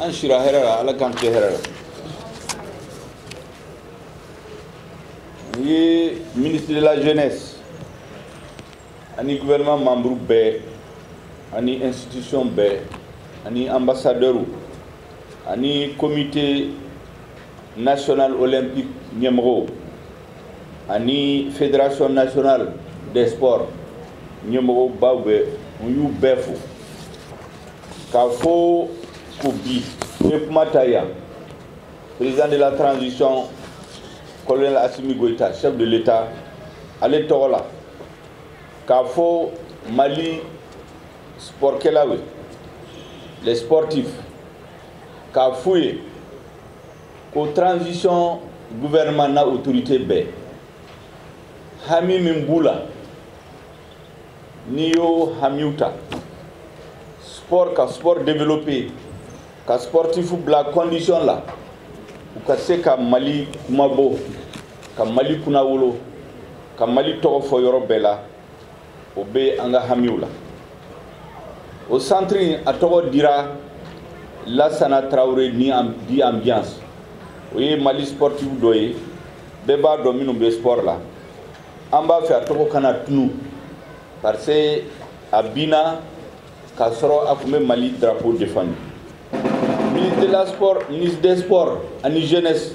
Anshira Herrera, ala Kanté Herrera. Il est ministre de la Jeunesse, ani gouvernement membre B, ani institution B, ani ambassadeur, ani comité national olympique Niemro, ani fédération nationale des sports Niemro Bawe, on befu. Kafo Koubi, Mataya, président de la transition, colonel Assimi Goïta, chef de l'État, allez Torola, Kafo Mali, sport Kelawe, les sportifs, Kafouye, qu'aux transition gouvernement autorité B, Hami Mimboula, Niyo Hamiuta, sport développé, ka sportif la condition là, ou ka se ka Mali kumabo, ka Mali kunawolo, ka Mali toko fo yoro bela, obe anga hamiula. Au centre a toko dira Lassana Traoré ni di ambiance. Oye Mali sportif doye, beba domino be sport là. Amba fe a toko kana tunu, parce que abina Kasoro a fumé Mali drapeau défendu. Ministre des sports, ani jeunesse,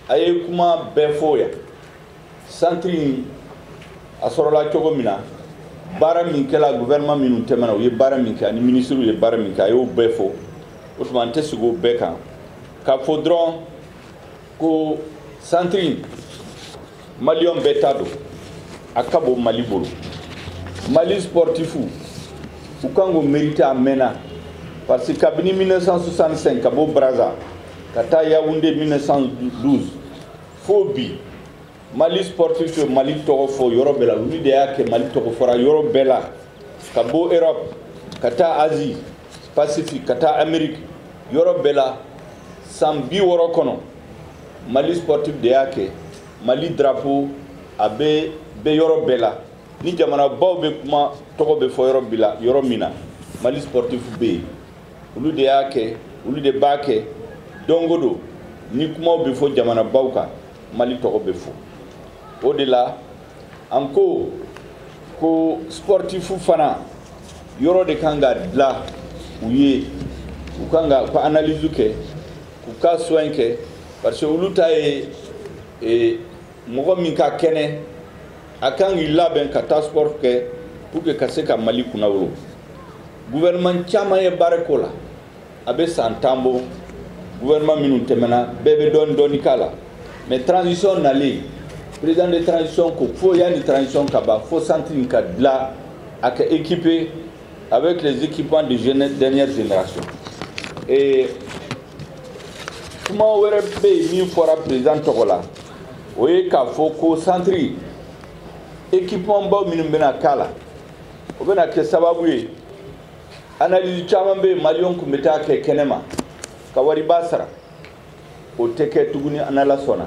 aye kuma befoya. Centre a sorola chogomina, bara minkela gouvernement minu temana, ye bara minka, ani ministre ye bara minka, aye befo. Ousmane Tessugo beka. Ka faudron ko centre Malion betado, akabo Mali bolo. Mali sportifu. Ukango mérite à Mena parce que kabini 1965 Kabo Braza kata Yaoundé 1912 Fobi Mali sportif Mali toko fo Yorobela l'unité yake Mali toko fora Yorobela Kabo Europe kata Asie Pacifique kata Amérique Yorobela Sambi Worokono Mali sportif de yake Mali drapeau abe be Yorobela ni jamana baw be kuma togo be fo yoro mina Mali sportif be ulu de yake ulu de bake dongodo ni kuma be fo jamana bawka Mali togo be fo o de la anko ko sportif fana yoro de kanga la uye ukanga ko analyse ke ku ka soin ke parce que ulu tay e mogo min ka kene akan illa ben kata sport ke pour que kaseka Mali kunawolo gouvernement chama ye barakola abe santambo gouvernement minu temena bebe don kala mais transition nali président de transition ko fo yani transition kaba fo centre kadla aka équipé avec les équipements de jeunesse dernière génération et comment were be mi fora président tokola oye ka fo ko centre équipement ba minum bena kala o bena ke sababu ye analyse chamambe malion ku meta ke kenema ka wari basara o teke tuguni anala sona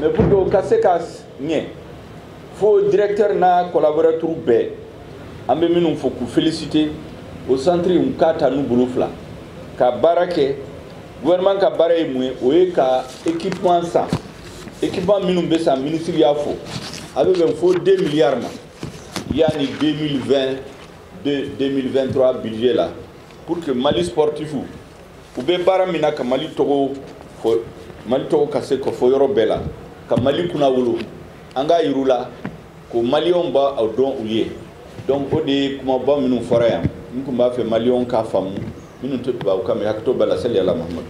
mais pour do kasekas nye fo directeur na collaborateur be ambe minum fo ku féliciter au centre un kata nu bulufla ka barake gouvernement ka bare mu o ye ka équipement ça équipement minum besa ministre ya fo avec un faux 2 milliards yani 2020-2023 budget là pour que Mali sportif ou be bara mina ka Mali togo kase ko fo yoro bela ka Mali kuna wulu anga irula ko Malion ba au don ulier donc odi kuma ba minum fora ya nkumba fe Malion ka famu minum to ba ko kam yakto bala sali ala Muhammad